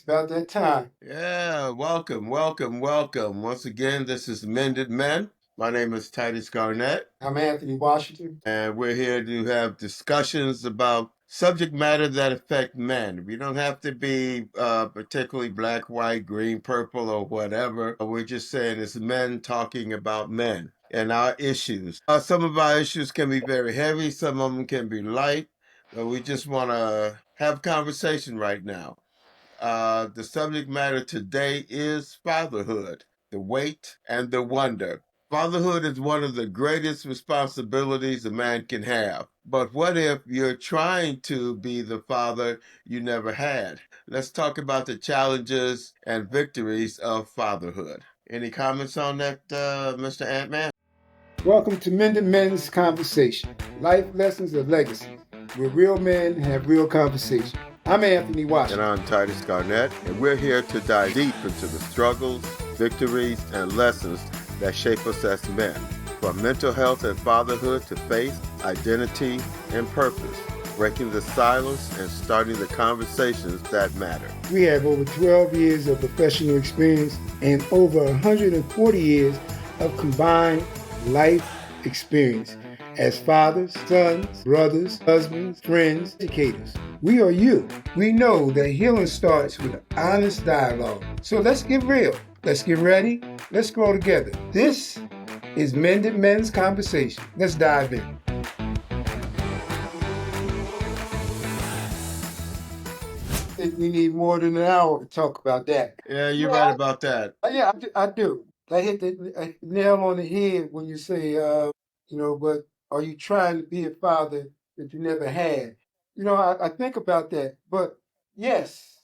about that time. Yeah, welcome, welcome, welcome. Once again, this is Mended Men. My name is Titus Garnett, I'm Anthony Washington. and we're here to have discussions about subject matter that affect men. We don't have to be particularly black, white, green, purple, or whatever. We're just saying it's men talking about men and our issues. Some of our issues can be very heavy, some of them can be light, but we just want to have conversation right now. The subject matter today is fatherhood, the weight and the wonder. Fatherhood is one of the greatest responsibilities a man can have. But what if you're trying to be the father you never had? Let's talk about the challenges and victories of fatherhood. Any comments on that, Mr. Ant-Man? Welcome to Mended Men's Conversation, life lessons of legacy, where real men have real conversation. I'm Anthony And Washington. I'm Titus Garnett, and we're here to dive deep into the struggles, victories, and lessons that shape us as men, from mental health and fatherhood to faith, identity, and purpose, breaking the silence and starting the conversations that matter. We have over 12 years of professional experience and over 140 years of combined life experience as fathers, sons, brothers, husbands, friends, educators. We are you. We know that healing starts with honest dialogue. So let's get real. Let's get ready. Let's grow together. This is Mended Men's Conversation. Let's dive in. I think we need more than an hour to talk about that. Yeah, you're right about that. I do. I hit the nail on the head when you say, but are you trying to be a father that you never had? I think about that. But yes.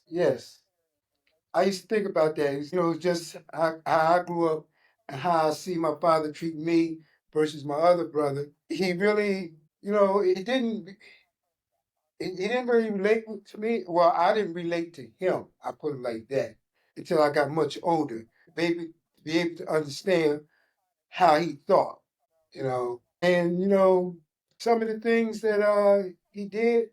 I used to think about that. It's just how I grew up and how I see my father treat me versus my other brother. He really, he didn't really relate to me. Well, I didn't relate to him. I put it like that until I got much older, maybe to be able to understand how he thought, And some of the things that he did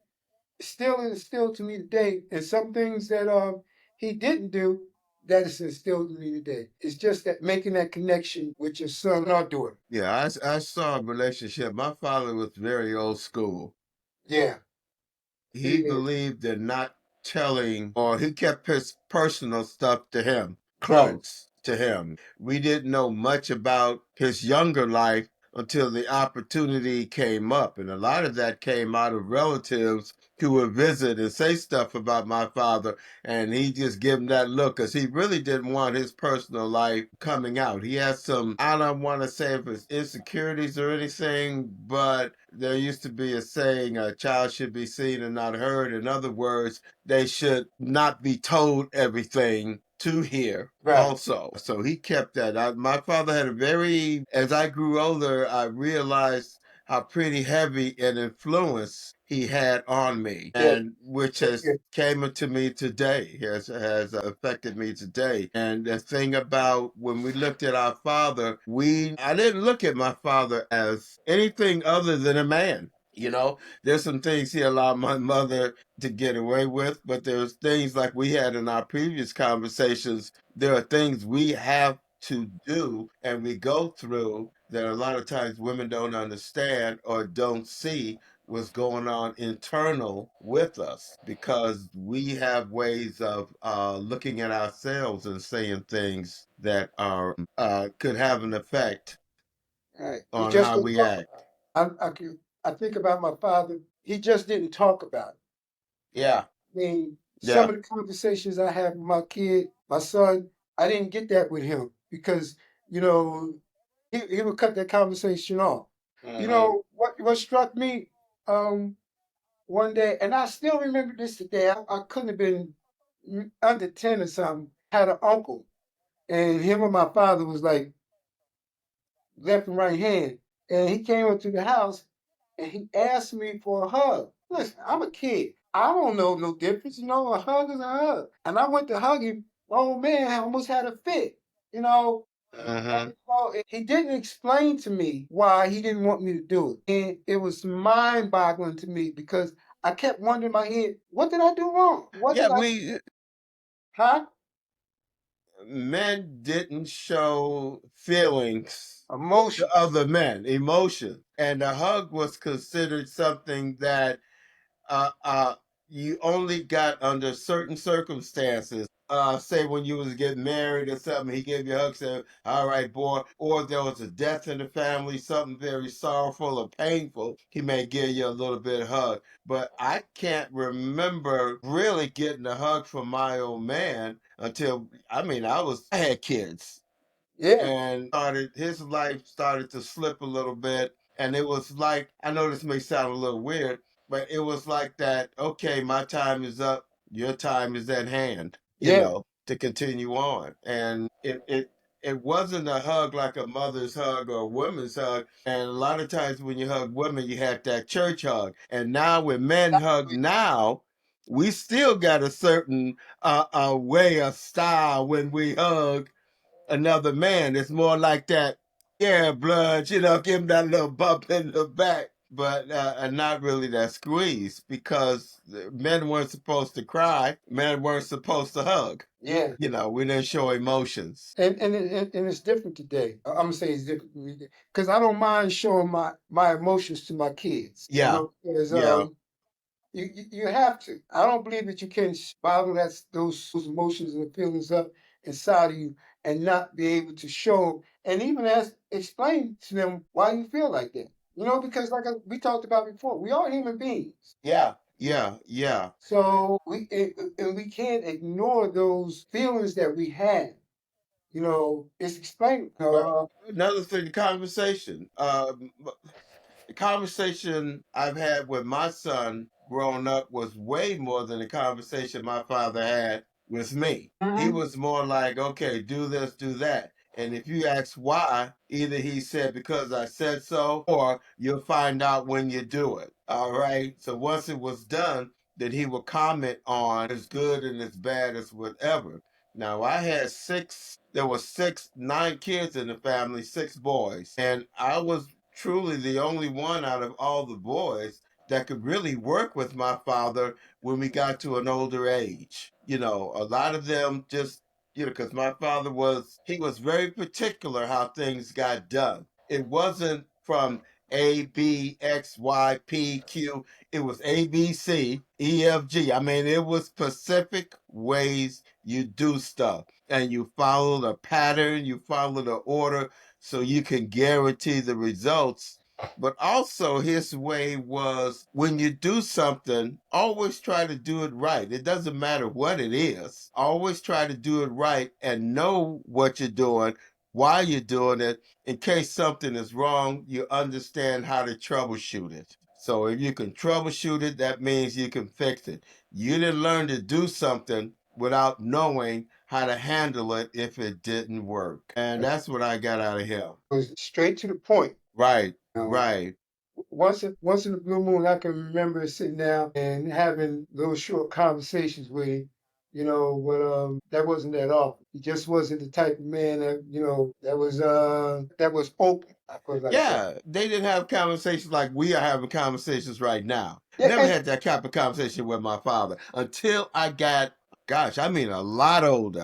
still instilled to me today, and some things that he didn't do that is instilled to me today. It's just that making that connection with your son or daughter. Yeah, I saw a relationship. My father was very old school. Yeah, he He is. believed in not telling, or he kept his personal stuff to him, Right. close to him. We didn't know much about his younger life until the opportunity came up. And a lot of that came out of relatives who would visit and say stuff about my father. And he just give him that look because he really didn't want his personal life coming out. He had some, I don't want to say if it's insecurities or anything, but there used to be a saying, a child should be seen and not heard. In other words, they should not be told everything to hear Right. also. So he kept that. My father had a very, as I grew older, I realized how pretty heavy an influence he had on me, Yeah. and which has came to me today, has affected me today. And the thing about when we looked at our father, I didn't look at my father as anything other than a man. There's some things he allowed my mother to get away with, but there's things like we had in our previous conversations. There are things we have to do and we go through that a lot of times women don't understand or don't see what's going on internal with us, because we have ways of looking at ourselves and saying things that are could have an effect Right. He on just how didn't we talk act. about it. I think about my father. He just didn't talk about it. Yeah, I mean, some yeah. of the conversations I have with my kid, my son, I didn't get that with him because, you know, he would cut that conversation off. Hmm. What struck me um one day, and I still remember this today. I couldn't have been under 10 or something. Had an uncle, and him and my father was like left and right hand. And he came up to the house and he asked me for a hug. Listen, I'm a kid. I don't know no difference. A hug is a hug. And I went to hug him. My old man almost had a fit. You know, Hmm. he didn't explain to me why he didn't want me to do it. And it was mind boggling to me because I kept wondering in my head, what did I do wrong? What Yeah, did I we Huh? Men didn't show feelings to Emotion. other men, emotion. And a hug was considered something that uh, uh, you only got under certain circumstances. Say when you was getting married or something, he gave you a hug, said, "All right, boy." Or there was a death in the family, something very sorrowful or painful, he may give you a little bit of hug. But I can't remember really getting a hug from my old man until I had kids Yeah. and started his life started to slip a little bit, and it was like, I know this may sound a little weird, but it was like that, okay, my time is up, your time is at hand, Yeah. to continue on. And it wasn't a hug like a mother's hug or a woman's hug. And a lot of times when you hug women, you have that church hug. And now when men hug now, we still got a certain way of style when we hug another man. It's more like that, yeah, blood, give him that little bump in the back, but not really that squeeze, because men weren't supposed to cry, men weren't supposed to hug. Yeah. We didn't show emotions. And it's different today. I'm gonna say it's different because I don't mind showing my emotions to my kids. Yeah, Because yeah. you have to. I don't believe that you can bottle those emotions and feelings up inside of you and not be able to show 'em and even explain to them why you feel like that. Because like we talked about before, we are human beings. Yeah, yeah, yeah. So we can't ignore those feelings that we have. It's explained. But another thing, the conversation. The conversation I've had with my son growing up was way more than the conversation my father had with me. He Mhm. was more like, okay, do this, do that. And if you ask why, either he said, because I said so, or you'll find out when you do it. All right. So once it was done, then he would comment on as good and as bad as whatever. Now I had there were 9 kids in the family, 6 boys. And I was truly the only one out of all the boys that could really work with my father when we got to an older age. A lot of them just, because my father he was very particular how things got done. It wasn't from A, B, X, Y, P, Q. It was A, B, C, E, F, G. I mean, it was specific ways you do stuff. And you follow the pattern, you follow the order, so you can guarantee the results. But also, his way was, when you do something, always try to do it right. It doesn't matter what it is. Always try to do it right and know what you're doing, why you're doing it. In case something is wrong, you understand how to troubleshoot it. So if you can troubleshoot it, that means you can fix it. You didn't learn to do something without knowing how to handle it if it didn't work. And that's what I got out of him. Goes straight to the point. Right, You know, right. once in a blue moon, I can remember sitting down and having those short conversations with him. But that wasn't that often. He just wasn't the type of man that that was open. I put it like that. Yeah, they didn't have conversations like we are having conversations right now. Yeah, Never and had that type of conversation with my father until I got, gosh, I mean, a lot older.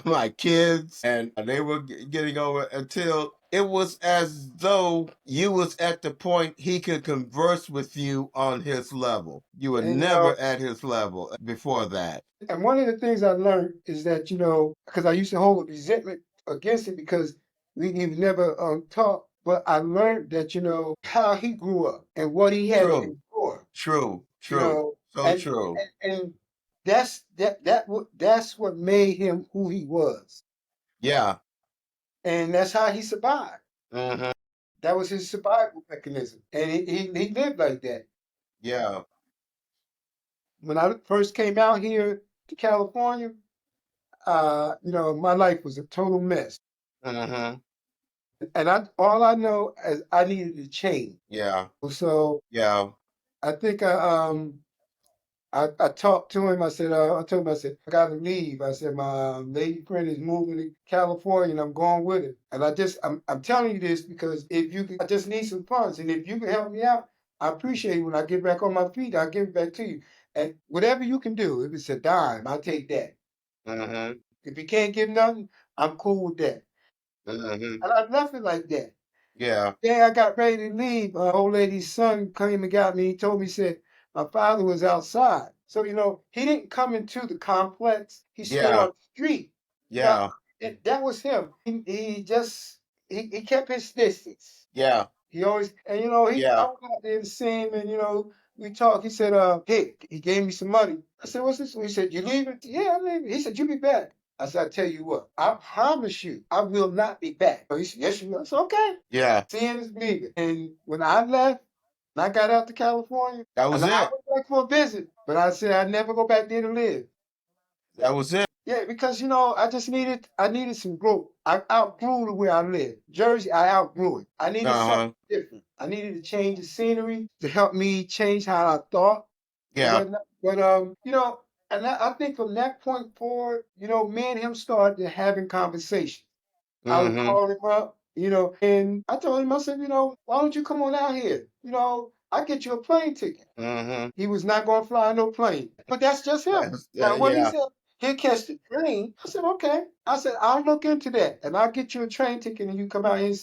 My kids, and they were getting over, until it was as though you was at the point he could converse with you on his level. You were and never at his level before that. and one of the things I learned is that because I used to hold resentment against it because we never talked, but I learned that how he grew up and what he had to True, endure. true, You true. know, So and true. and that's what made him who he was, Yeah. and that's how he survived. Hmm. That was his survival mechanism, and he lived like that. Yeah. When I first came out here to California, my life was a total mess, Hmm. and all I know is I needed to change. Yeah. So Yeah. I think I talked to him. I told him, I said, I gotta leave. I said, my lady friend is moving to California and I'm going with it. And I'm telling you this because if you I just need some funds. And if you can help me out, I appreciate it. When I get back on my feet, I'll give it back to you. And whatever you can do, if it's a dime, I'll take that. Uh-huh. If you can't give nothing, I'm cool with that. Uh-huh. And I left it like that. Yeah. Yeah, I got ready to leave. Old lady's son came and got me. He told me, he said, my father was outside. So, he didn't come into the complex. He stood on Yeah. the street. Yeah, Yeah. that was him. He just, he kept his distance. Yeah. He always, and I Yeah. went out there to see him, and we talked. He said, hey, he gave me some money. I said, what's this? He said, you leaving? Yeah, I'm leaving. He said, you be back. I said, I tell you what, I promise you, I will not be back. He said, yes, you will. I said, okay. Yeah. Seeing is believing. And when I left, and I got out to California, That and was I it. went back for a visit, but I said I'd never go back there to live. That was it. Yeah, because I needed some growth. I outgrew the way I lived. Jersey, I outgrew it. I needed something Uh-huh. different. I needed to change the scenery to help me change how I thought and Yeah. whatnot. But and I think from that point forward, me and him started having conversations. I would Mm-hmm. call him up, and I told him, I said, why don't you come on out here? I get you a plane ticket. Mm-hmm. He was not going to fly no plane. But that's just him. Now, when he Yeah. said he'll catch the train, I said, okay. I said, I'll look into that and I'll get you a train ticket and you come out here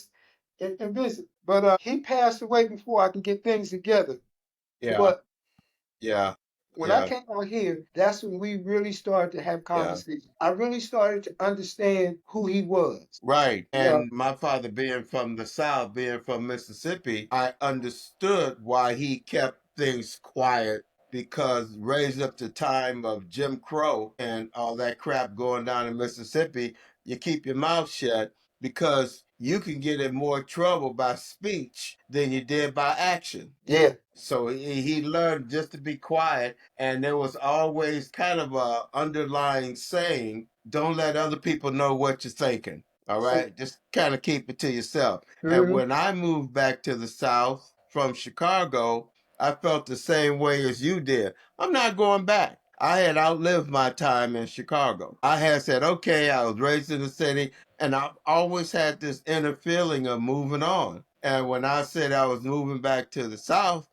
and visit. But he passed away before I can get things together. Yeah. But Yeah. when I Yeah. came out here, that's when we really started to have Yeah. conversations. I really started to understand who he was. Right. Yeah. And my father being from the South, being from Mississippi, I understood why he kept things quiet because raised up the time of Jim Crow and all that crap going down in Mississippi, you keep your mouth shut because you can get in more trouble by speech than you did by action. Yeah. So he learned just to be quiet, and there was always kind of a underlying saying, "Don't let other people know what you're thinking." All right, just kind of keep it to yourself. And Mhm. when I moved back to the South from Chicago, I felt the same way as you did. I'm not going back. I had outlived my time in Chicago. I had said, okay, I was raised in the city, and I always had this inner feeling of moving on. And when I said I was moving back to the South,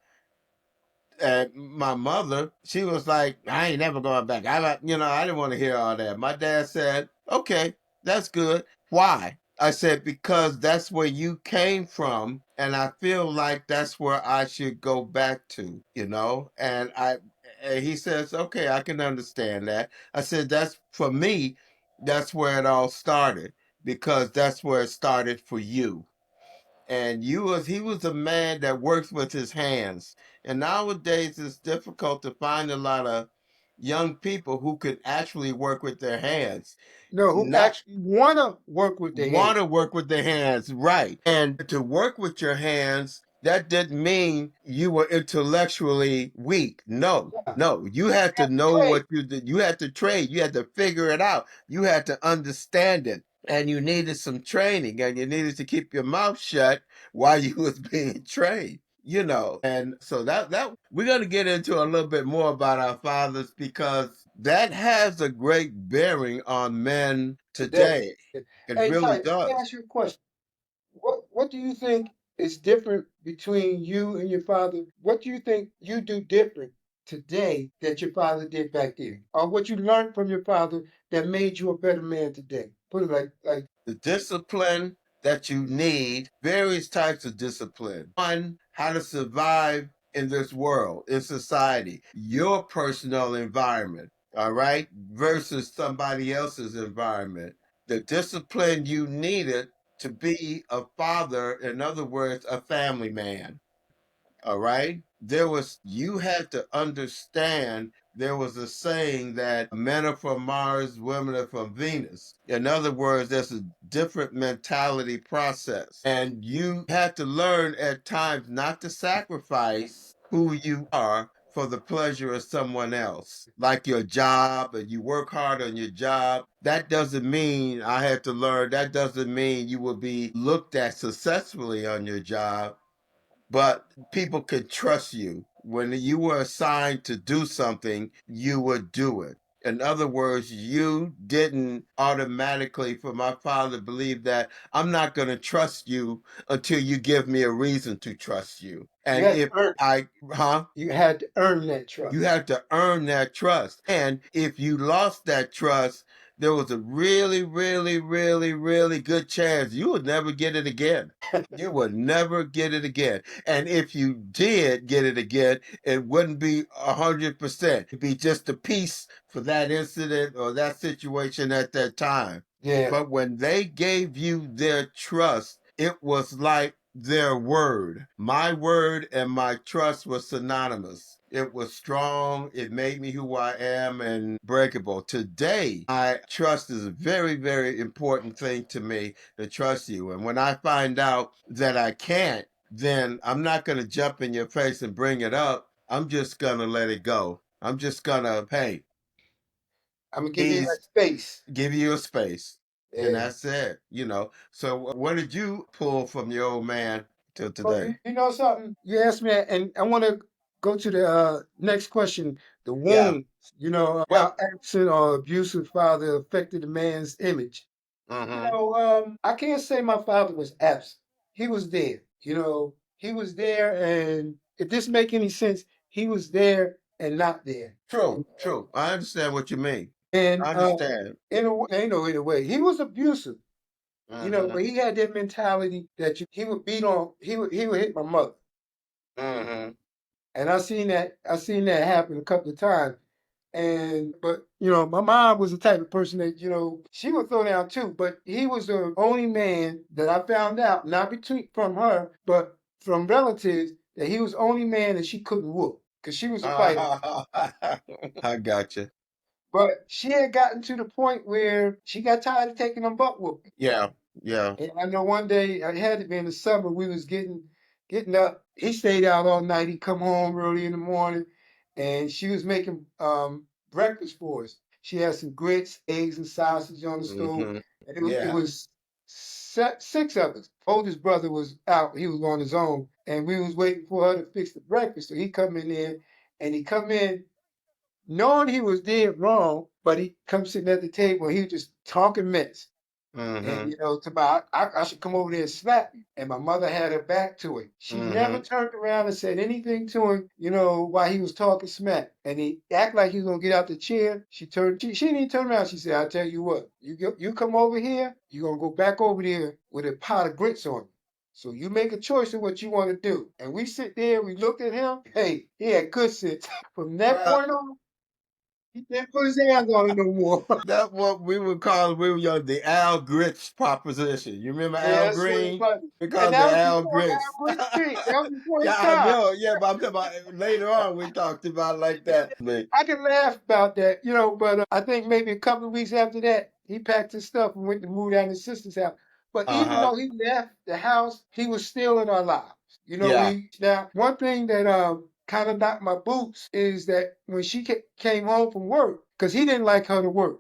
my mother, she was like, I ain't never going back. I didn't want to hear all that. My dad said, okay, that's good. Why? I said, because that's where you came from. And I feel like that's where I should go back to. And he says, okay, I can understand that. I said, that's for me, that's where it all started because that's where it started for you. And he was a man that works with his hands. And nowadays it's difficult to find a lot of young people who could actually work with their hands. No, who Not actually want to work with their want hands. to work with their hands, right? And to work with your hands, that didn't mean you were intellectually weak. No, Yeah. no, you had to know Trade. what you did. You had to trade. You had to figure it out. You had to understand it. And you needed some training and you needed to keep your mouth shut while you was being trained. And so that we're going to get into a little bit more about our fathers because that has a great bearing on men Today. today. It Hey, really Ty, let me does. ask you a question. What do you think is different between you and your father? What do you think you do different today that your father did back then? Or what you learned from your father that made you a better man today? Put it like The discipline that you need, various types of discipline. One, how to survive in this world, in society, your personal environment, all right, versus somebody else's environment. The discipline you needed to be a father, in other words, a family man. All right. You had to understand there was a saying that men are from Mars, women are from Venus. In other words, there's a different mentality process. And you had to learn at times not to sacrifice who you are for the pleasure of someone else. Like your job, and you work hard on your job. That doesn't mean I had to learn, that doesn't mean you will be looked at successfully on your job, but people could trust you. When you were assigned to do something, you would do it. In other words, you didn't automatically, for my father, believe that I'm not going to trust you until you give me a reason to trust you. You And had to if earn. I, huh? You had to earn that You trust. had to earn that trust. And if you lost that trust, there was a really, really, really, really good chance you would never get it again. You would never get it again. And if you did get it again, it wouldn't be 100%. It'd be just a piece for that incident or that situation at that time. Yeah, But when they gave you their trust, it was like their word. My word and my trust was synonymous. It was strong. It made me who I am and breakable. Today, I trust is a very, very important thing to me to trust you. And when I find out that I can't, then I'm not going to jump in your face and bring it up. I'm just going to let it go. I'm just going to, hey, I'm gonna give you that he's space. give you a space. And Yeah. that's it. So what did you pull from your old man till Well, today? you know something? You asked me, that, and I want to go to the next question. The Yeah. wound. Well, How absent or abusive father affected the man's image. mm-hmm. I can't say my father was absent. He was there. He was there, and if this make any sense, he was there and not there. True, true. I understand what you mean. And I understand. in a way, in a way, he was abusive. Mm-hmm. But he had that mentality that he would beat on, he would hit my mother. Mm-hmm. And I seen that happen a couple of times. But my mom was the type of person that, she would throw down too. But he was the only man that I found out, not between from her, but from relatives, that he was the only man that she couldn't whoop. Because she was a fighter. I got you. But she had gotten to the point where she got tired of taking them butt whooping. Yeah, yeah. And I know one day, I had to be in the summer, we was getting up. He stayed out all night. He come home early in the morning, and she was making breakfast for us. She had some grits, eggs, and sausage on the stove, Mm-hmm. and it Yeah. was six of us. Oldest brother was out; he was on his own, and we was waiting for her to fix the breakfast. So he come in there, and he come in knowing he was dead wrong, but he come sitting at the table. And he was just talking mess. And Mm-hmm. to my, I should come over there and slap you. And my mother had her back to him. She never Mm-hmm. turned around and said anything to him, while he was talking smack. And he act like he was gonna get out the chair. She didn't even turn around. She said, "I'll tell you what, you come over here, you're gonna go back over there with a pot of grits on you. So you make a choice of what you want to do." And we sit there, we looked at him. Hey, he had good sense. From that Well, point on, he didn't put his hands on it no more. that's what we would call we were young, the Al Grits proposition. You remember Al Yeah, that's what it Green? was. We And called that the was Al before Grits. Al Green Street. That was before Yeah, his I time. know. Yeah, but I'm talking about later on we talked about like that. I can laugh about that, but I think maybe a couple of weeks after that, he packed his stuff and went to move down his sister's house. But even Uh-huh. though he left the house, he was still in our lives. Yeah. We now one thing that kind of knocked my boots is that when she came home from work, because he didn't like her to work.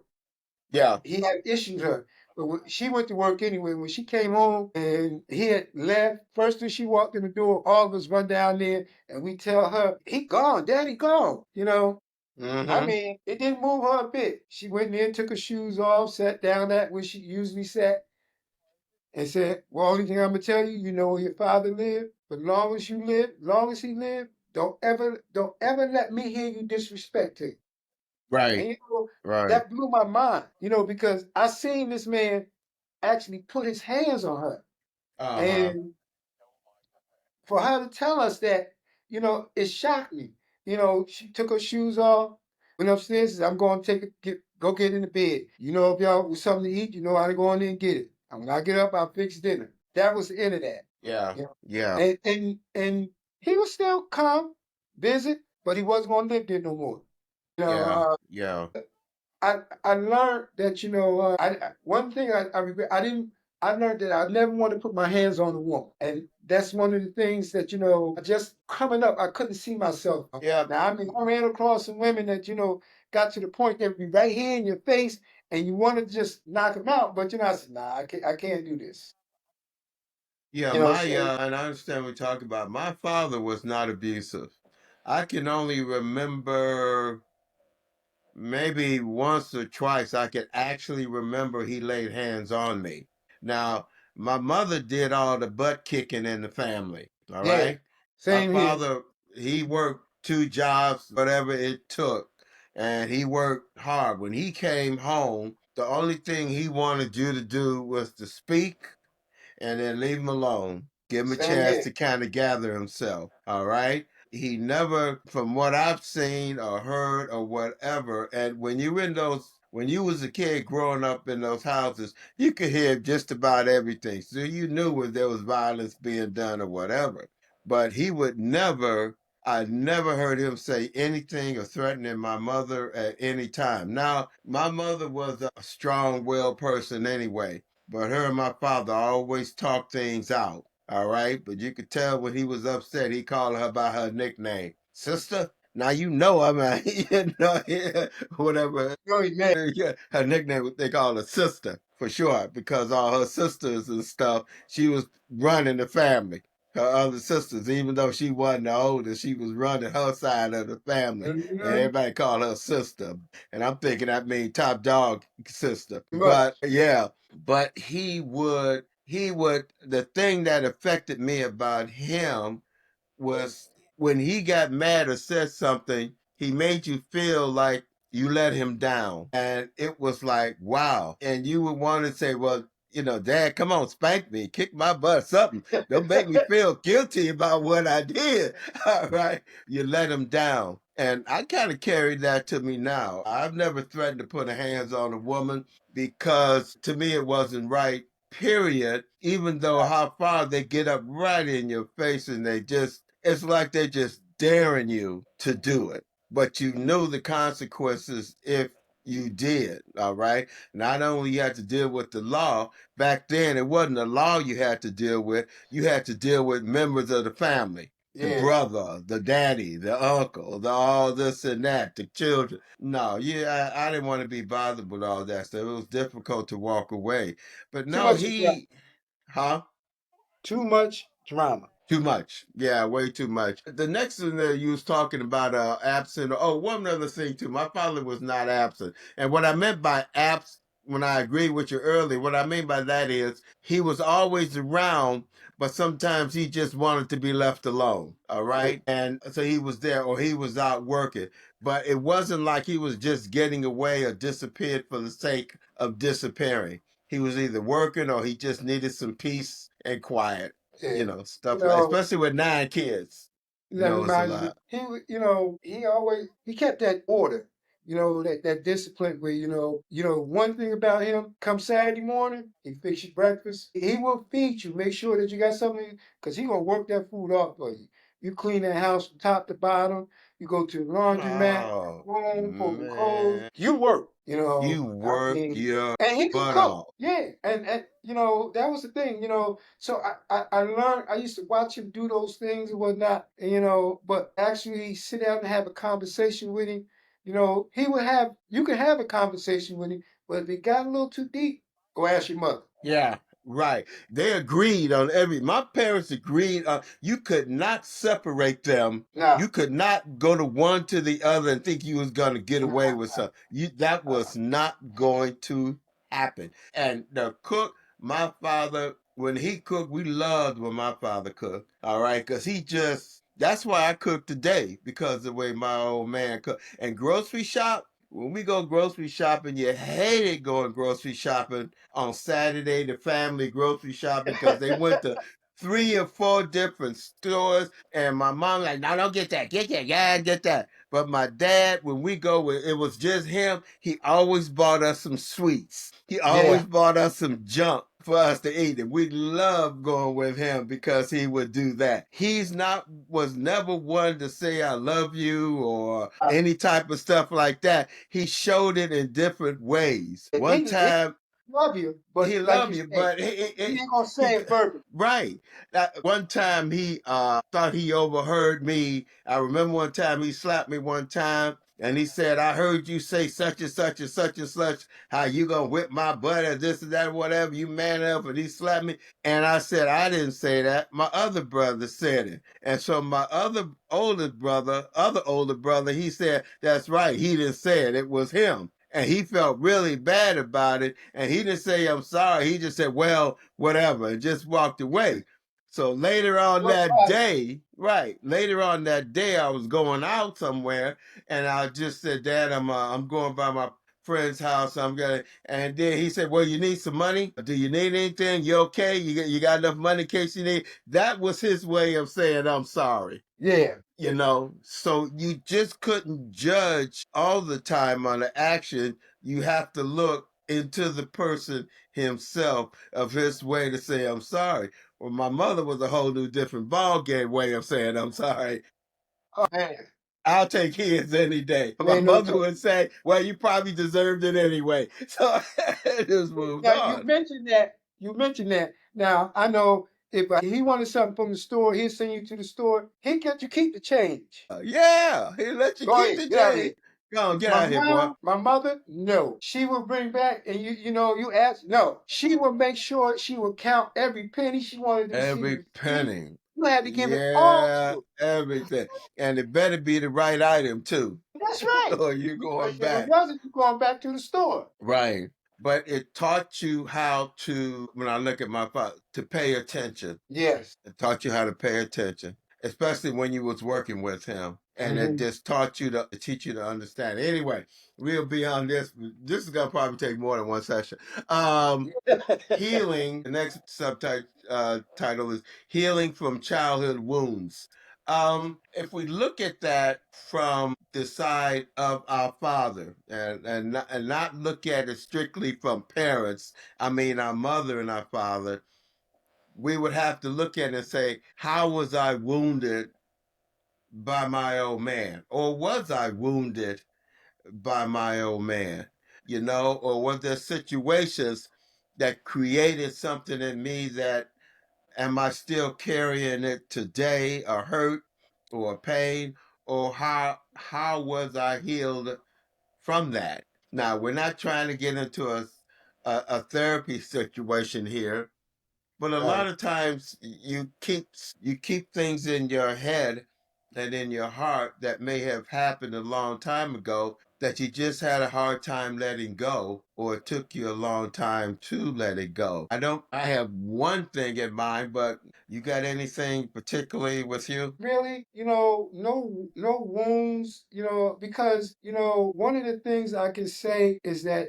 Yeah. He had issued her. But when she went to work anyway. When she came home and he had left, first thing she walked in the door, all of us run down there and we tell her, "He gone, Daddy gone." I Mm-hmm. mean, it didn't move her a bit. She went in, took her shoes off, sat down at where she usually sat, and said, "Well, only thing I'm gonna tell you, you know where your father lived. But long as you live, long as he lived, don't ever let me hear you disrespect him." And Right. Right. that blew my mind, because I seen this man actually put his hands on her. Uh-huh. And for her to tell us that, it shocked me. She took her shoes off, went upstairs, said, "I'm going to go get in the bed. If y'all with something to eat, I to go in there and get it. And when I get up, I'll fix dinner." That was the end of that. Yeah. You know? Yeah. And he was still calm, visit, but he wasn't going to live there no more. You know, Yeah. uh, Yeah. I learned that one thing I regret. I learned that I never want to put my hands on a woman, and that's one of the things that just coming up I couldn't see myself. Yeah. Now I mean I ran across some women that got to the point that be right here in your face, and you want to just knock them out, but I said, "Nah, I can't do this." Yeah, So and I understand what you're talking about. My father was not abusive. I can only remember maybe once or twice I could actually remember he laid hands on me. Now, my mother did all the butt kicking in the family. All Yeah, right. My same here. father, he worked two jobs, whatever it took, and he worked hard. When he came home, the only thing he wanted you to do was to speak and then leave him alone. Give him a Same chance here. to kind of gather himself. All right. He never, from what I've seen or heard or whatever, and when you was a kid growing up in those houses, you could hear just about everything. So you knew when there was violence being done or whatever. But he would never, I never heard him say anything or threatening my mother at any time. Now, my mother was a strong-willed person anyway, but her and my father always talked things out. All right. But you could tell when he was upset, he called her by her nickname, sister. Now you know I mean, yeah, whatever. You know he mad. Yeah, her nickname they call her sister for sure because all her sisters and stuff. She was running the family. Her other sisters, even though she wasn't the oldest, she was running her side of the family, and Mhm. everybody called her sister. And I'm thinking that means top dog sister. Much. But yeah, but the thing that affected me about him was when he got mad or said something, he made you feel like you let him down. And it was like, wow. And you would want to say, well, Dad, come on, spank me, kick my butt, something. Don't make me feel guilty about what I did. All right. You let him down. And I kind of carried that to me now. I've never threatened to put a hands on a woman because to me it wasn't right, period. Even though how far they get up right in your face and it's like they're just daring you to do it. But you knew the consequences if you did, all right? Not only you had to deal with the law, back then it wasn't the law you had to deal with, you had to deal with members of the family. The Yeah. brother, the daddy, the uncle, the all this and that, the children. No, yeah, I didn't want to be bothered with all that stuff. It was difficult to walk away. But Too no, much drama. huh? Too much drama. Too much. Yeah, way too much. The next thing that you was talking about absent. Oh, one other thing too. My father was not absent. And what I meant by absent, when I agreed with you earlier, what I mean by that is he was always around, but sometimes he just wanted to be left alone. All Yeah. right. And so he was there or he was out working. But it wasn't like he was just getting away or disappeared for the sake of disappearing. He was either working or he just needed some peace and quiet, Yeah. You stuff like, know, especially with 9 kids. that It's a reminds me. lot. He always he kept that order. That discipline where one thing about him. Come Saturday morning, he fix your breakfast. He will feed you. Make sure that you got something because he gonna work that food off for you. You clean that house from top to bottom. You go to the laundromat, Oh home, fold the clothes. man, You work. you I work mean, your and he can butt cook. off. Yeah, and that was the thing. So I learned. I used to watch him do those things and whatnot. And, but actually sit down and have a conversation with him. He would have. You can have a conversation with him, but if it got a little too deep, go ask your mother. Yeah, right. They agreed on every. My parents agreed on. You could not separate them. Nah, You could not go to one to the other and think you was gonna get away nah, with something. That was not going to happen. And the cook, my father, when he cooked, we loved when my father cooked. All right, because he just. That's why I cook today because the way my old man cooked. And grocery shop. When we go grocery shopping, you hated going grocery shopping on Saturday, the family grocery shopping, because they went to 3 or 4 different stores. And my mom like, no, don't get that, yeah, get that. But my dad, when we go, it was just him. He always bought us some sweets. He always yeah. bought us some junk for us to eat. And we loved going with him because he would do that. Was never one to say I love you or any type of stuff like that. He showed it in different ways. One He time love you, he but like you loved you, say, but he ain't gonna he say it verbally. right. One time he thought he overheard me. I remember one time he slapped me one time, And he said, I heard you say such and such and such and such, how you gonna whip my butt or this and that, whatever, you man up, and he slapped me. And I said, I didn't say that. My other brother said it. And so my other older brother, he said, that's right. He didn't say it. It was him. And he felt really bad about it. And he didn't say, I'm sorry. He just said, well, whatever, and just walked away. So later on that day, right, later on that day, I was going out somewhere, and I just said, Dad, I'm going by my friend's house. I'm gonna, and then he said, well, you need some money? Do you need anything? You okay? You got enough money in case you need? That was his way of saying, I'm sorry. Yeah. So you just couldn't judge all the time on the action. You have to look into the person himself of his way to say I'm sorry. Well, my mother was a whole new different ball game way of saying I'm sorry. Oh man, I'll take his any day. it My ain't no mother joke. would say, well, you probably deserved it anyway. So I just moved Now you on. mentioned that. You mentioned that. Now I know if he wanted something from the store, he'll send you to the store. He'll get you keep the change. Yeah, he let you Go keep ahead, the get out of change. here. Go on, get My out of here, boy. mom, my mother, no. She will bring back, and you ask, no. She will make sure she will count every penny. She wanted to see the Every receipt. penny. You had to give it all Yeah, to everything. And it better be the right item too. her. That's right. Or you're Because going if it back. wasn't, you're going back to the store. Right. But it taught you how to, when I look at my father, to pay attention. Yes. It taught you how to pay attention, especially when you was working with him. And it Mhm. just taught you to teach you to understand. Anyway, we'll be on this. This is gonna probably take more than one session. Healing. The next subtitle title is Healing from Childhood Wounds. If we look at that from the side of our father, and not look at it strictly from parents, I mean our mother and our father, we would have to look at it and say, how was I wounded by my old man? Or was I wounded by my old man? Or was there situations that created something in me that am I still carrying it today, a hurt or a pain? Or how was I healed from that? Now, we're not trying to get into a therapy situation here, but a lot Right. of times you keep things in your head and in your heart that may have happened a long time ago that you just had a hard time letting go, or it took you a long time to let it go. I have one thing in mind, but you got anything particularly with you? Really, no wounds, because, one of the things I can say is that,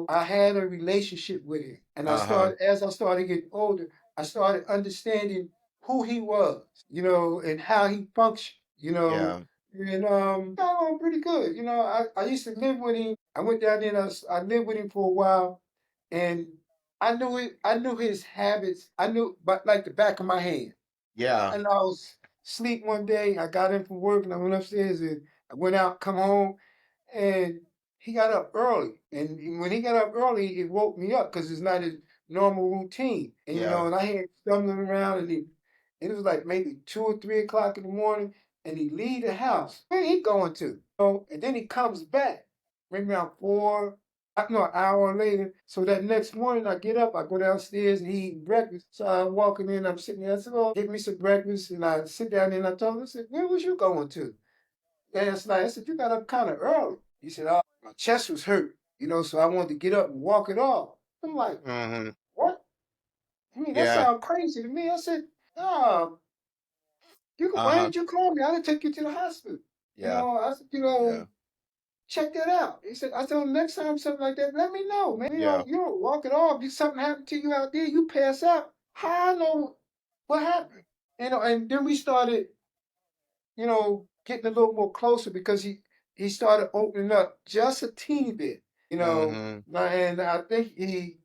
I had a relationship with him. And Uh-huh. as I started getting older, I started understanding who he was, and how he functioned, Yeah. and got along pretty good. I used to live with him. I went down there and I lived with him for a while, and I knew his habits. I knew but like the back of my hand. Yeah. And I was asleep one day. I got in from work and I went upstairs and I went out, come home, and he got up early. And when he got up early, it woke me up because it's not his normal routine. And Yeah. and I had stumbling around and it was like maybe 2 or 3 o'clock in the morning, and he leave the house. Where he going to? And then he comes back, maybe around 4, no, an hour later. So that next morning, I get up, I go downstairs and he eating breakfast. So I'm walking in, I'm sitting there. I said, "Oh, get me some breakfast." And I sit down there and I told him, I said, "Where was you going to last night?" I said, "You got up kind of early." He said, "Oh, my chest was hurt, so I wanted to get up and walk it off." I'm like, Mm-hmm. "What? I mean, that Yeah. sounds crazy to me." I said, "Oh, why Uh-huh. didn't you call me? I'd take you to the hospital." Yeah. I said, Yeah. check that out. He said, I told him next time something like that, let me know, man. Yeah. You don't walk it off. If something happened to you out there, you pass out. How I know what happened? And then we started, getting a little more closer because he started opening up just a teeny bit, Mm-hmm. and I think he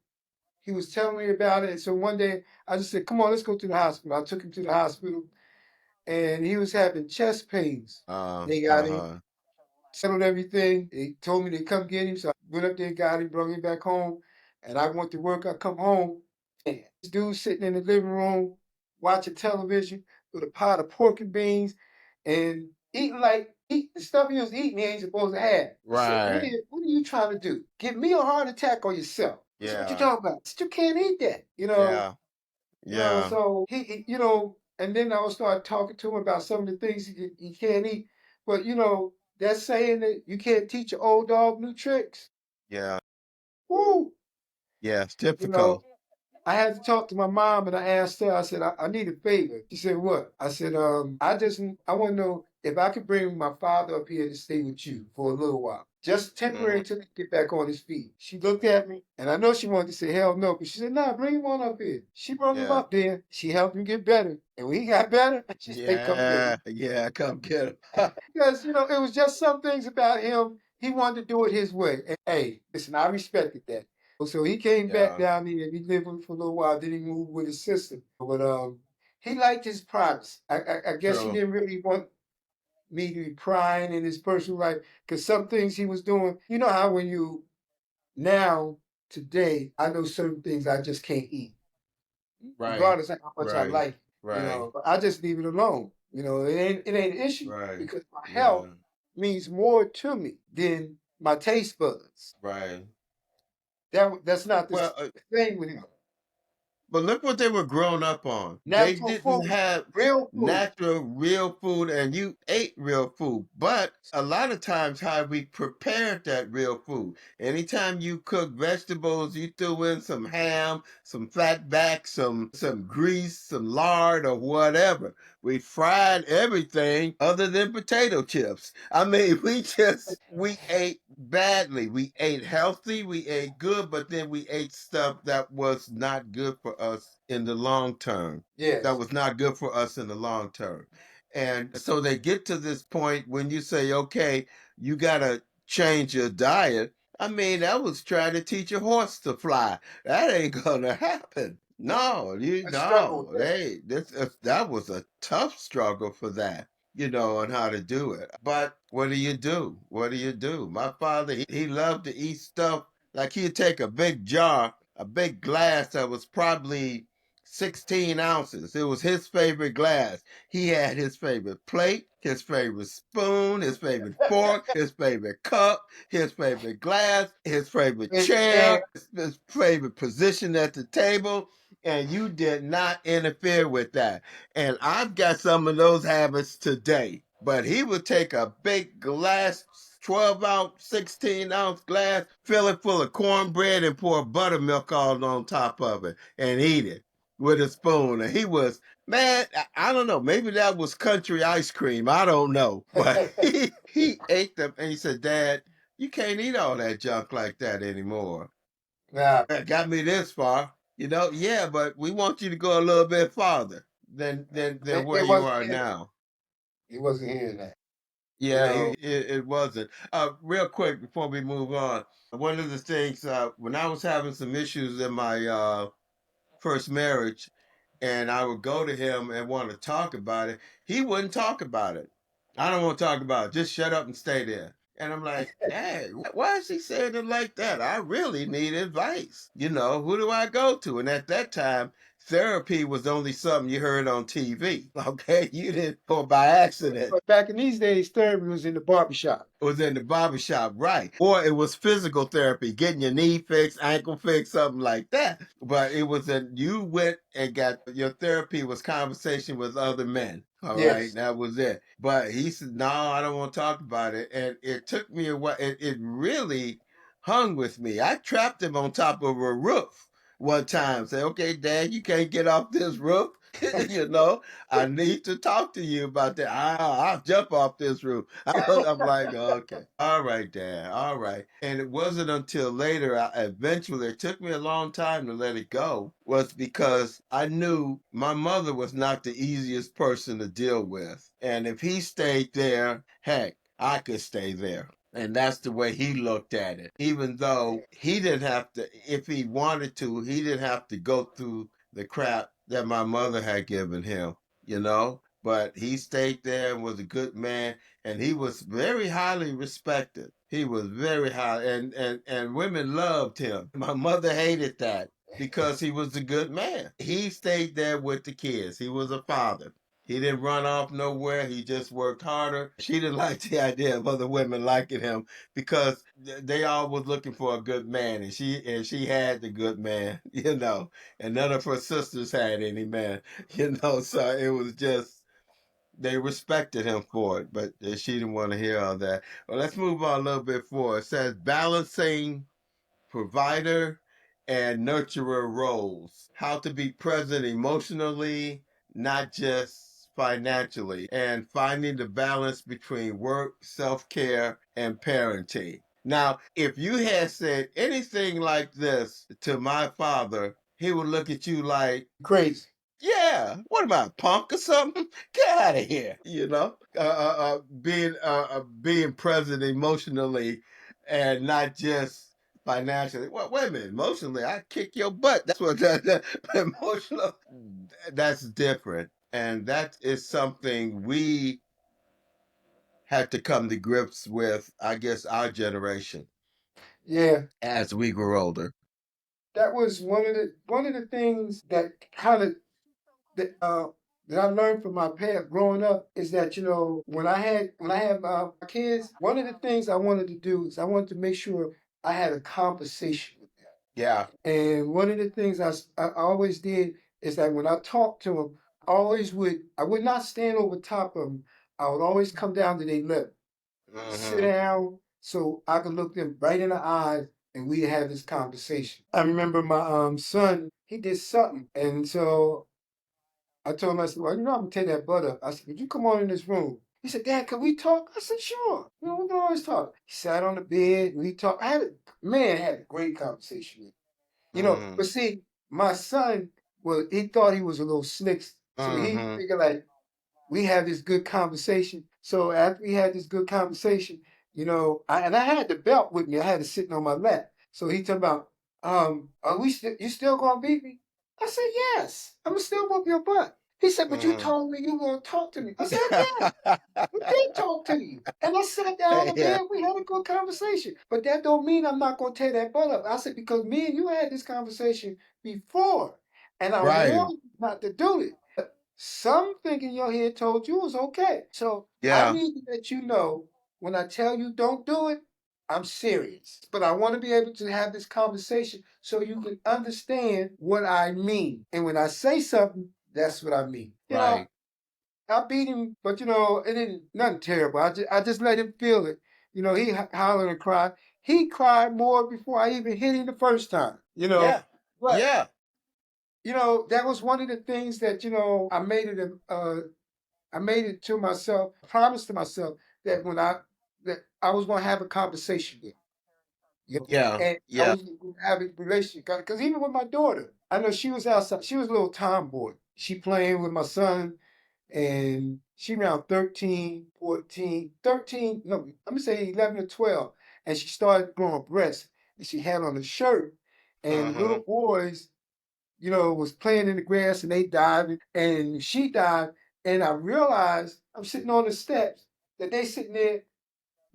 was telling me about it. And so one day I just said, "Come on, let's go to the hospital." I took him to the hospital, and he was having chest pains. They got him, Uh-huh. settled everything. They told me to come get him, so I went up there, got him, brought him back home, and I went to work. I come home, and this dude sitting in the living room watching television with a pot of pork and beans and eating like eat the stuff he was eating he ain't supposed to have. I said, Right. man, what are you trying to do? Give me a heart attack or yourself? That's what you're Yeah. talking about. I said, you can't eat that. Yeah. Yeah. So and then I would start talking to him about some of the things he can't eat. But that saying that you can't teach an old dog new tricks. Yeah. Woo! Yeah. It's You know, difficult. I had to talk to my mom and I asked her, I said, I need a favor. She said, what? I said, I want to know if I could bring my father up here to stay with you for a little while. Just temporary Mhm. until he get back on his feet. She looked at me and I know she wanted to say hell no, but she said, nah, bring him on up here. She brought him Yeah. up there. She helped him get better. And when he got better, she said, come get him. Yeah. Yeah. Come get him. Because, it was just some things about him. He wanted to do it his way. And hey, listen, I respected that. So he came back Yeah. down here. We lived with him for a little while. Then he moved with his sister. But he liked his privacy. I guess he True. didn't really want me to be prying in his personal life because some things he was doing. You know how when you now today, I know certain things I just can't eat, Right. regardless of how much I Right. like. Right. But I just leave it alone. It ain't an issue Right. because my health Yeah. means more to me than my taste buds. Right. That's not the Well, thing with him. but look what they were grown up on. They Natural didn't food, have real food. natural, real food, and you ate real food. But a lot of times, how we prepared that real food. Anytime you cook vegetables, you threw in some ham, some fat back, some grease, some lard, or whatever. We fried everything other than potato chips. I mean, we ate badly. We ate healthy, we ate good, but then we ate stuff that was not good for us in the long term. That Yes, was not good for us in the long term. And so they get to this point when you say, okay, you got to change your diet. I mean, that was trying to teach a horse to fly. That ain't gonna happen. No, I struggle with that. that was a tough struggle for that, on how to do it. But what do you do? What do you do? My father, he loved to eat stuff like he'd take a big jar, a big glass that was probably 16 ounces. It was his favorite glass. He had his favorite plate, his favorite spoon, his favorite fork, his favorite cup, his favorite glass, his favorite And chair, his favorite position at the table. And you did not interfere with that. And I've got some of those habits today. But he would take a big glass, 12-ounce, 16-ounce glass, fill it full of cornbread, and pour buttermilk all on top of it and eat it with a spoon. And he was, man, I don't know, maybe that was country ice cream. I don't know. But he ate them and he said, Dad, you can't eat all that junk like that anymore. now That got me this far. Yeah, but we want you to go a little bit farther than where it you wasn't are hearing that. now. He wasn't hearing that. You Yeah, know, it wasn't. Real quick before we move on, one of the things when I was having some issues in my first marriage, and I would go to him and want to talk about it, he wouldn't talk about it. I don't want to talk about it. Just shut up and stay there. And I'm like, hey, why is he saying it like that? I really need advice. Who do I go to? And at that time, therapy was only something you heard on TV. Okay, you didn't, or by accident. but back in these days, therapy was in the barbershop. Was in the barbershop, right? Or it was physical therapy, getting your knee fixed, ankle fixed, something like that. But it was you went and got your therapy was conversation with other men. All right, Yes. that was it. But he said, no, I don't want to talk about it. And it took me a while. It really hung with me. I trapped him on top of a roof one time. Say, okay, Dad, you can't get off this roof. you know, I need to talk to you about that. I'll jump off this roof. I'm like, okay, all right, Dad, all right. And it wasn't until later, eventually, it took me a long time to let it go, was because I knew my mother was not the easiest person to deal with. And if he stayed there, heck, I could stay there. And that's the way he looked at it. Even though he didn't have to, if he wanted to, he didn't have to go through the crap that my mother had given him. But he stayed there and was a good man, and he was very highly respected. He was very high, and women loved him. My mother hated that because he was a good man. He stayed there with the kids. He was a father. He didn't run off nowhere. He just worked harder. She didn't like the idea of other women liking him because they all was looking for a good man, and she had the good man, and none of her sisters had any man, So it was just they respected him for it, but she didn't want to hear all that. Well, let's move on a little bit forward. It says balancing provider and nurturer roles, how to be present emotionally, not just financially, and finding the balance between work, self care, and parenting. Now, if you had said anything like this to my father, he would look at you like, Crazy. yeah, what am I, a punk or something? Get out of here, being present emotionally and not just financially. Well, wait a minute, emotionally, I kick your butt. That's what that emotional. That's different, and that is something we had to come to grips with. I guess our generation Yeah, as we grew older. that was one of the things that kind of that I learned from my parents growing up is that when I had my kids, one of the things I wanted to do is I wanted to make sure I had a conversation with them. Yeah. And one of the things I always did is that when I talked to them, I would not stand over top of them. I would always come down to their level, sit Mm-hmm. down so I could look them right in the eyes and we have this conversation. I remember my son, he did something. And so I told him, I said, well, I'm gonna tear that butt up. I said, would you come on in this room? He said, Dad, can we talk? I said, sure. We can always talk. He sat on the bed, we talked. I had a great conversation with him. Mm-hmm. But see, my son, well, he thought he was a little slick. So he Mm-hmm. figured like we had this good conversation. So after we had this good conversation, I had the belt with me. I had it sitting on my lap. So he talking about, you still gonna beat me? I said, yes, I'm still whoop your butt. He said, but you Mm-hmm. told me you were gonna talk to me. I said, I did talk to you. And I sat down in Yeah. bed, we had a good conversation. But that don't mean I'm not gonna tear that butt up. I said, because me and you had this conversation before. And I Right. warned you not to do it. Something in your head told you it was okay. So I Yeah. need to let you know when I tell you don't do it, I'm serious. But I want to be able to have this conversation so you can understand what I mean. And when I say something, that's what I mean. Right. I beat him, but it didn't nothing terrible. I just let him feel it. He hollered and cried. He cried more before I even hit him the first time. Yeah. But Yeah. that was one of the things that I made it to myself, promised to myself that I was going to have a conversation with, Yeah. and I Yeah. was going to have a relationship. Because even with my daughter, I know she was outside. She was a little tomboy. She playing with my son, and she around 13, 14, 13. No, I'm gonna say 11 or 12, and she started growing breasts, and she had on a shirt, and Uh-huh. little boys was playing in the grass and they dived and she dived. And I realized I'm sitting on the steps that they sitting there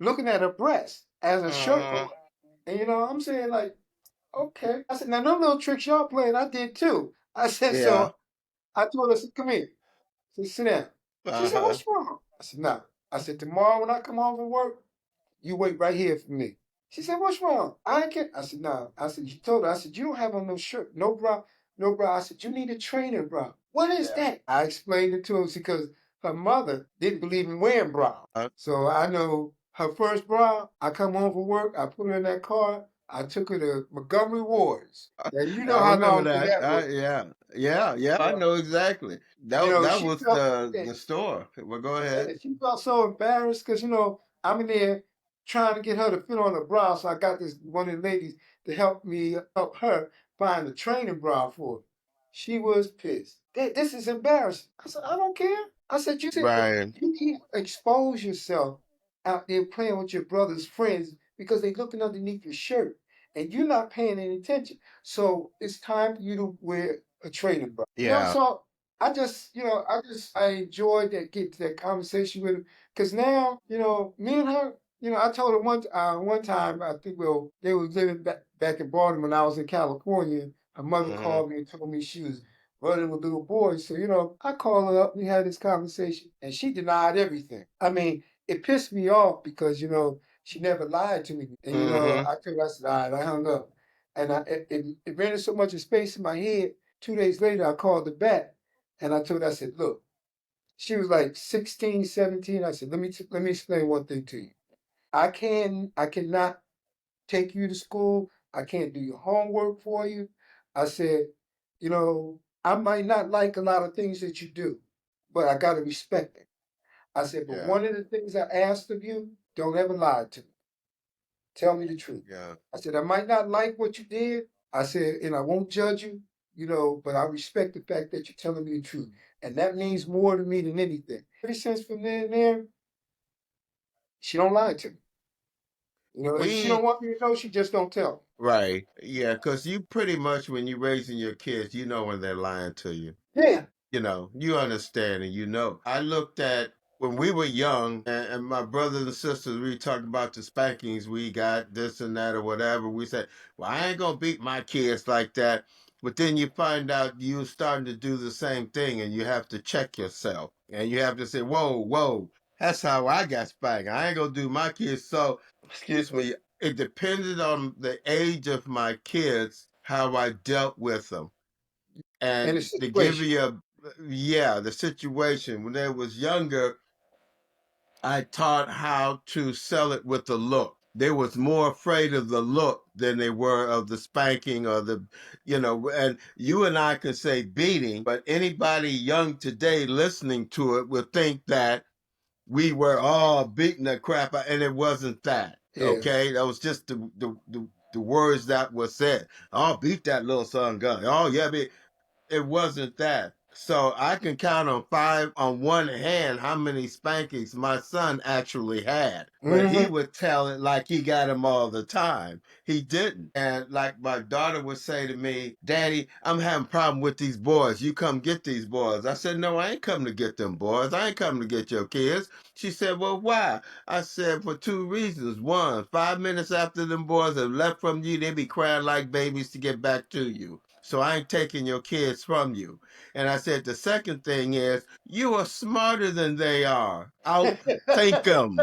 looking at her breast as a shirt Uh-huh. on. And I'm saying like, okay. I said, now them little tricks y'all playing, I did too. I said, Yeah. so I told her, I said, come here. I said, sit down. She said, Uh-huh. what's wrong? I said, no. I said, tomorrow when I come home from work, you wait right here for me. She said, what's wrong? I can't. I said, no. I said, you told her. I said, you don't have on no shirt, no bra, no bra. I said, you need a trainer bra. What is Yeah. that? I explained it to her because her mother didn't believe in wearing bra. So I know her first bra, I come home from work, I put her in that car, I took her to Montgomery Wards. And you know I how remember long ago that. that was. Yeah. Yeah. Yeah. I Uh, know exactly. That she was felt, the store. Well, go ahead. she felt so embarrassed because I'm in there trying to get her to fit on a bra. So I got this one of the ladies to help her find a training bra for her. She was pissed. This is embarrassing. I said, I don't care. I said, Right. you keep expose yourself out there playing with your brother's friends because they looking underneath your shirt and you're not paying any attention. So it's time for you to wear a training bra. Yeah. So I enjoyed get to that conversation with him because now, me and her, I told her one time, I think, well, they was living back in Baltimore when I was in California. Her mother Uh-huh. called me and told me she was running with little boys. So, I called her up, we had this conversation, and she denied everything. I mean, it pissed me off because, she never lied to me. And, Mm-hmm. I told her, I said, all right, I hung up. And it rented so much of space in my head. 2 days later, I called her back and I told her, I said, look, she was like 16, 17. I said, let me explain one thing to you. I cannot take you to school. I can't do your homework for you. I said, I might not like a lot of things that you do, but I got to respect it. I said, but Yeah. one of the things I asked of you, don't ever lie to me. Tell me the truth. Yeah. I said, I might not like what you did. I said, and I won't judge you, but I respect the fact that you're telling me the truth. And that means more to me than anything. Ever since from then and there, she don't lie to me. If she don't We want me to know, she just don't tell Right. Yeah, because you pretty much, when you're raising your kids, you know when they're lying to you. me. Yeah. You understand and you know. I looked at when we were young, and my brothers and sisters, we talked about the spankings we got, this and that or whatever. We said, well, I ain't gonna beat my kids like that. But then you find out you starting to do the same thing, and you have to check yourself. And you have to say, whoa, whoa, that's how I got spanked. I ain't gonna do my kids. So, excuse me, it depended on the age of my kids, how I dealt with them. In a And to give situation. you yeah, the situation when they was younger, I taught how to sell it with the look. They was more afraid of the look than they were of the spanking or and you and I can say beating, but anybody young today listening to it would think that we were all beating the crap out, and it wasn't that. Yeah. Okay, that was just the words that were said. Oh, beat that little son gun. Oh yeah, it wasn't that. So I can count on five on one hand how many spankings my son actually had. But he Mm-hmm. would tell it like he got them all the time. He didn't. And like my daughter would say to me, Daddy, I'm having a problem with these boys. You come get these boys. I said, no, I ain't coming to get them boys. I ain't coming to get your kids. She said, well, why? I said, for two reasons. One, 5 minutes after them boys have left from you, they be crying like babies to get back to you. So I ain't taking your kids from you. And I said, the second thing is, you are smarter than they are. Outthink them.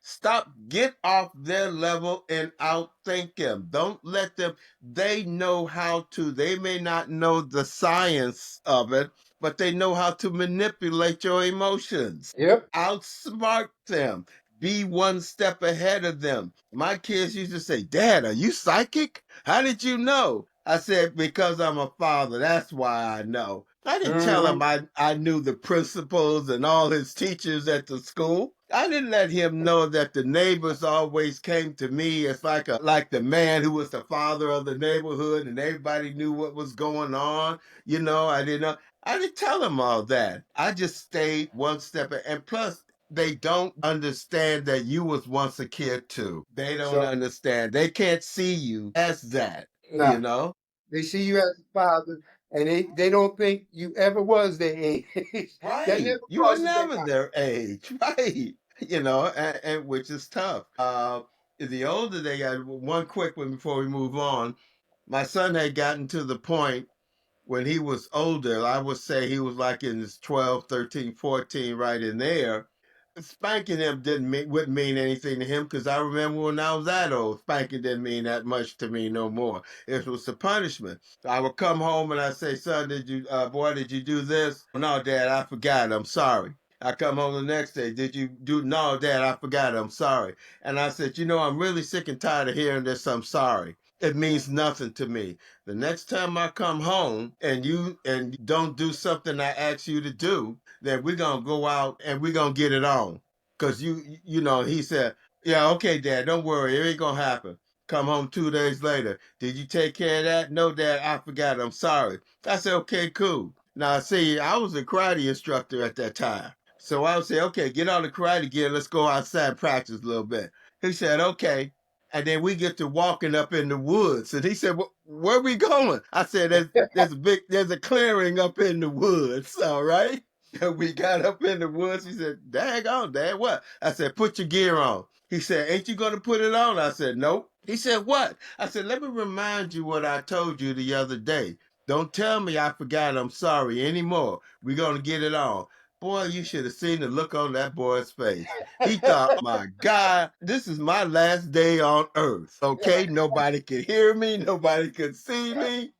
Stop, get off their level and outthink them. Don't let them, they know how to, they may not know the science of it, but they know how to manipulate your emotions. Yep. Outsmart them. Be one step ahead of them. My kids used to say, Dad, are you psychic? How did you know? I said, because I'm a father. That's why I know. I didn't tell him Mm-hmm. I knew the principals and all his teachers at the school. I didn't let him know that the neighbors always came to me as like the man who was the father of the neighborhood and everybody knew what was going on. I didn't tell him all that. I just stayed one step and plus they don't understand that you was once a kid too. They don't So, understand. They can't see you as that, you nah, know? they see you as a father, and they don't think you ever was their age. That Right. never You were crosses their never mind. their age. Right. And which is tough. The older they got, one quick one before we move on, my son had gotten to the point when he was older, I would say he was like in his 12, 13, 14, right in there. Spanking him wouldn't mean anything to him because I remember when I was that old, spanking didn't mean that much to me no more. It was the punishment. I would come home and I'd say, son, did you do this? No, Dad, I forgot. I'm sorry. I come home the next day. Did you do? No, Dad, I forgot. I'm sorry. And I said, I'm really sick and tired of hearing this. I'm sorry. It means nothing to me. The next time I come home and you don't do something I ask you to do, then we're gonna go out and we're gonna get it on. Cause he said, yeah, okay, Dad, don't worry, it ain't gonna happen. Come home 2 days later. Did you take care of that? No, Dad, I forgot. I'm sorry. I said, okay, cool. Now, see, I was a karate instructor at that time. So I would say, okay, get on the karate gear. Let's go outside and practice a little bit. He said, okay. And then we get to walking up in the woods. And he said, where are we going? I said, there's a clearing up in the woods. All right. And we got up in the woods. He said, dang on, Dad, what? I said, put your gear on. He said, ain't you going to put it on? I said, nope. He said, what? I said, let me remind you what I told you the other day. Don't tell me I forgot I'm sorry anymore. We're going to get it on. Boy, you should have seen the look on that boy's face. He thought, oh my God, this is my last day on earth. Okay, nobody could hear me, nobody could see me.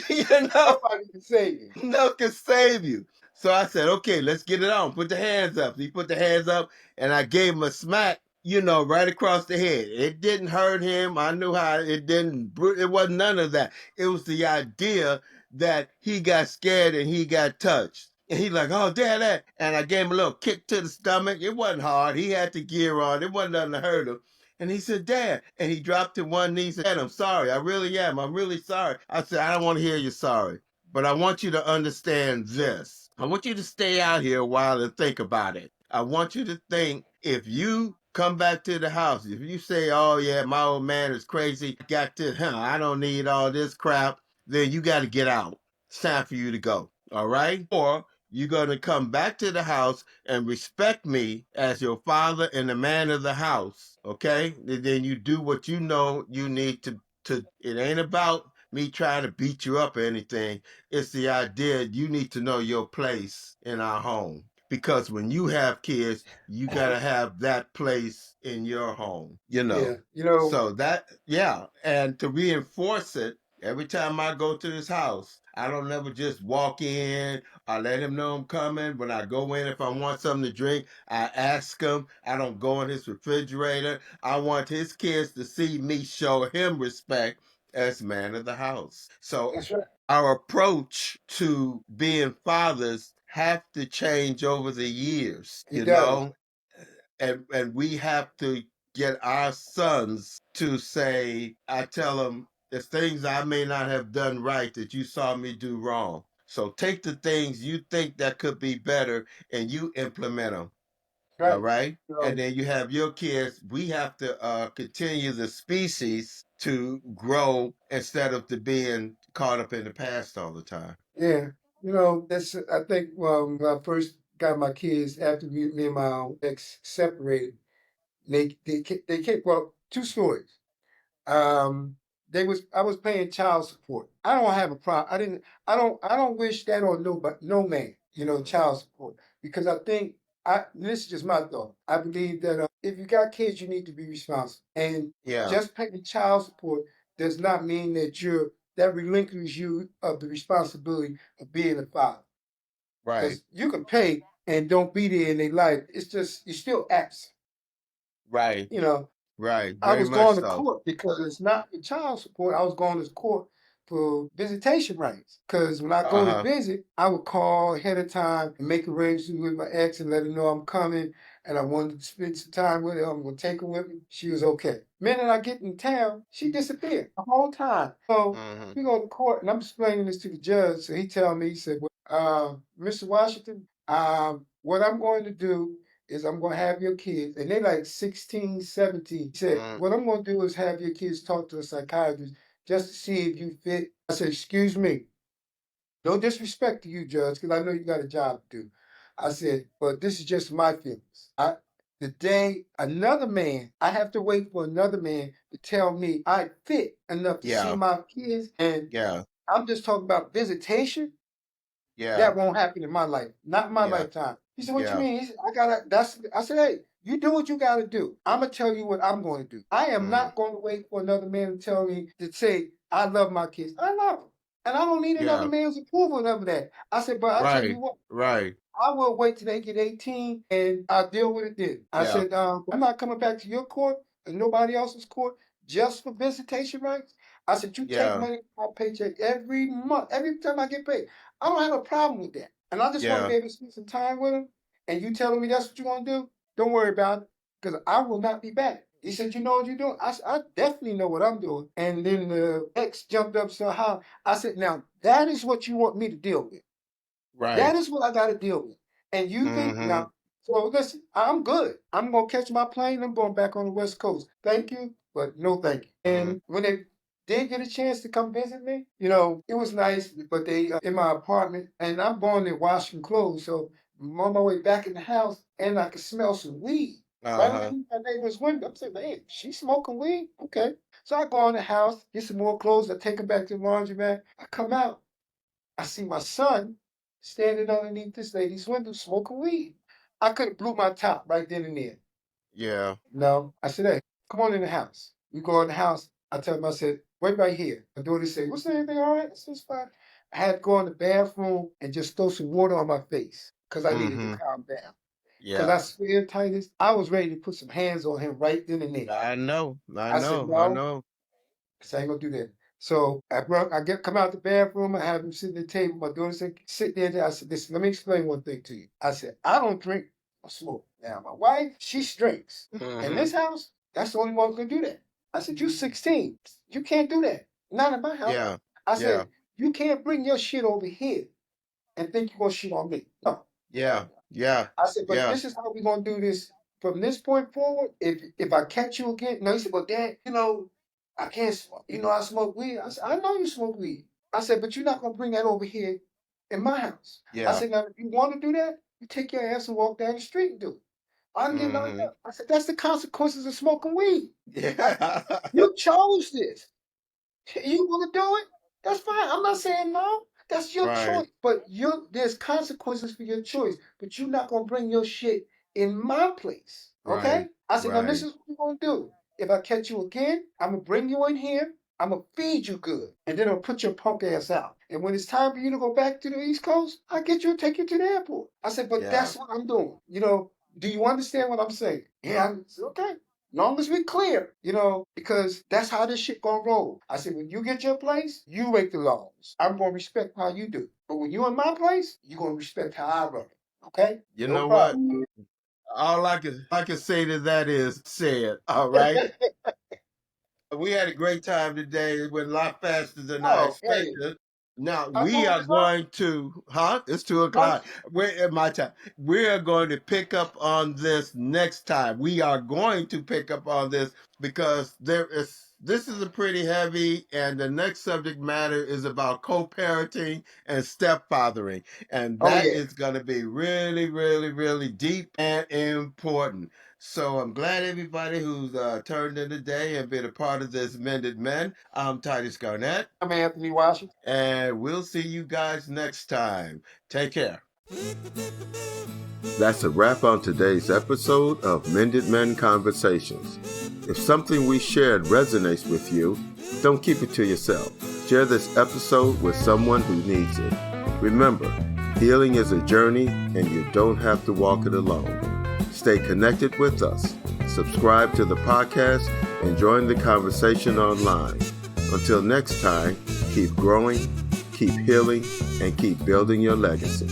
You know, Nobody can save you. no can save you. So I said, okay, let's get it on. Put the hands up. He put the hands up, and I gave him a smack, right across the head. It didn't hurt him. I knew how it didn't, it wasn't none of that. It was the idea that he got scared and he got touched. And he like, oh, dad. And I gave him a little kick to the stomach. It wasn't hard. He had the gear on. It wasn't nothing to hurt him. And he said, Dad. And he dropped to one knee and said, Dad, I'm sorry. I really am. I'm really sorry. I said, I don't want to hear you sorry. But I want you to understand this. I want you to stay out here a while and think about it. I want you to think, if you come back to the house, if you say, oh yeah, my old man is crazy, got this, I don't need all this crap, then you got to get out. It's time for you to go. All right? Or you're going to come back to the house and respect me as your father and the man of the house. Okay? And then you do what you know you need to. It ain't about me trying to beat you up or anything. It's the idea you need to know your place in our home. Because when you have kids, you got to have that place in your home, Yeah, you know, So that, yeah. And to reinforce it, every time I go to this house, I don't never just walk in. I let him know I'm coming. When I go in, if I want something to drink, I ask him. I don't go in his refrigerator. I want his kids to see me show him respect as man of the house. So that's right. our approach to being fathers have to change over the years, It does. and we have to get our sons to say, I tell them, there's things I may not have done right that you saw me do wrong. So take the things you think that could be better and you implement them. All Right. right. And So then you have your kids. We have to continue the species to grow instead of to being caught up in the past all the time. yeah, that's I think when I first got my kids after me and my ex separated, they came well, two stories. Um, they was I was paying child support. I don't have a problem. I don't wish that on no man, child support. Because I think this is just my thought. I believe that if you got kids, you need to be responsible. And Yeah. just paying child support does not mean that relinquishes you of the responsibility of being a father. Right. Because you can pay and don't be there in their life. It's just you're still absent. Right. You know, Right. I Very was much going to so. court because it's not for child support. I was going to court for visitation rights. Because when I Uh go to huh. visit, I would call ahead of time and make arrangements with my ex and let her know I'm coming and I wanted to spend some time with her. I'm going to take her with me. She was okay. Minute I get in town, she disappeared the whole time. So Mm-hmm. we go to court and I'm explaining this to the judge. So he said, well, Mr. Washington, what I'm going to do is I'm going to have your kids, and they're like 16, 17. He said, Mm-hmm. what I'm going to do is have your kids talk to a psychiatrist just to see if you fit. I said, excuse me, no disrespect to you, Judge, because I know you got a job to do. I said, but this is just my feelings. The day another man, I have to wait for another man to tell me I fit enough to see Yeah. my kids, and Yeah. I'm just talking about visitation. Yeah. That won't happen in my life, not in my Yeah. lifetime. He said, what you Yeah. mean? He said, I said, hey, you do what you got to do. I'm going to tell you what I'm going to do. I am Mm-hmm. not going to wait for another man to tell me to say, I love my kids. I love them. And I don't need another Yeah. man's approval of that. I said, but I tell you Right. what, Right. I will wait till they get 18 and I'll deal with it then. I Yeah. said, I'm not coming back to your court and nobody else's court just for visitation rights. I said, you take Yeah. money from my paycheck every month, every time I get paid. I don't have a problem with that. And I just want to Yeah. be able to spend some time with him. And you telling me that's what you want to do? Don't worry about it because I will not be back. He said, you know what you're doing? I said, I definitely know what I'm doing. And then the ex jumped up somehow. I said, now that is what you want me to deal with. That Right. is what I got to deal with. And you think Mm-hmm. now, so listen, I'm good. I'm going to catch my plane. I'm going back on the West Coast. Thank you, but no thank you. Mm-hmm. And when they did get a chance to come visit me, it was nice, but they in my apartment, and I'm going there washing clothes. So I'm on my way back in the house, and I could smell some weed. Right Uh-huh. underneath my neighbor's window. I'm saying, man, she smoking weed? Okay. So I go in the house, get some more clothes. I take them back to the laundromat. I come out. I see my son standing underneath this lady's window smoking weed. I could have blew my top right then and there. Yeah. No, I said, hey, come on in the house. We go in the house. I tell him, I said, wait right here. My daughter said, what's everything all right? I said, it's fine. I had to go in the bathroom and just throw some water on my face because I needed to Mm-hmm. calm down. Because Yeah. I swear, Titus, I was ready to put some hands on him right then and there. I know. I I said, know. I no, know. I ain't gonna do that. So come out the bathroom. I have him sitting at the table. My daughter said, sit there. I said, listen, let me explain one thing to you. I said, I don't drink or smoke. Now, my wife, she drinks. In Mm-hmm. this house, that's the only one who can do that. I said, you 16. You can't do that. Not in my house. Yeah. I Yeah. said, you can't bring your shit over here and think you're gonna shit on me. No. Yeah. Yeah. I said, but Yeah. this is how we're gonna do this from this point forward. If I catch you again, no, he said, well, Dad, I can't smoke. I smoke weed. I said, I know you smoke weed. I said, but you're not gonna bring that over here in my house. I Yeah. said, now if you want to do that, you take your ass and walk down the street and do it. I didn't get lined Mm-hmm. up. I said, that's the consequences of smoking weed. Yeah. You chose this. You want to do it? That's fine. I'm not saying no. That's your Right. choice. But there's consequences for your choice. But you're not gonna bring your shit in my place. Right. Okay? I said, now this Right. is what we're gonna do. If I catch you again, I'm gonna bring you in here. I'm gonna feed you good, and then I'll put your punk ass out. And when it's time for you to go back to the East Coast, I get you and take you to the airport. I said, but Yeah. that's what I'm doing. Do you understand what I'm saying? Yeah, I said, okay. Long as we clear, because that's how this shit gonna roll. I said, when you get your place, you make the laws. I'm gonna respect how you do. But when you in my place, you gonna respect how I run it. Okay? You No know what? problem. All I can say to that is said. All right. We had a great time today. It went a lot faster than I Oh, hey, expected. Now I we told are you so. going to, huh? It's 2 o'clock. Huh? We're at my time. We are going to pick up on this next time. We are going to pick up on this because this is a pretty heavy, and the next subject matter is about co-parenting and stepfathering, and Oh that yeah. is going to be really, really, really deep and important. So I'm glad everybody who's turned in today and been a part of this Mended Men. I'm Titus Garnett, I'm Anthony Washington. and we'll see you guys next time. Take care. That's a wrap on today's episode of Mended Men Conversations. If something we shared resonates with you, don't keep it to yourself. Share this episode with someone who needs it. Remember, healing is a journey and you don't have to walk it alone. Stay connected with us. Subscribe to the podcast and join the conversation online. Until next time, keep growing, keep healing, and keep building your legacy.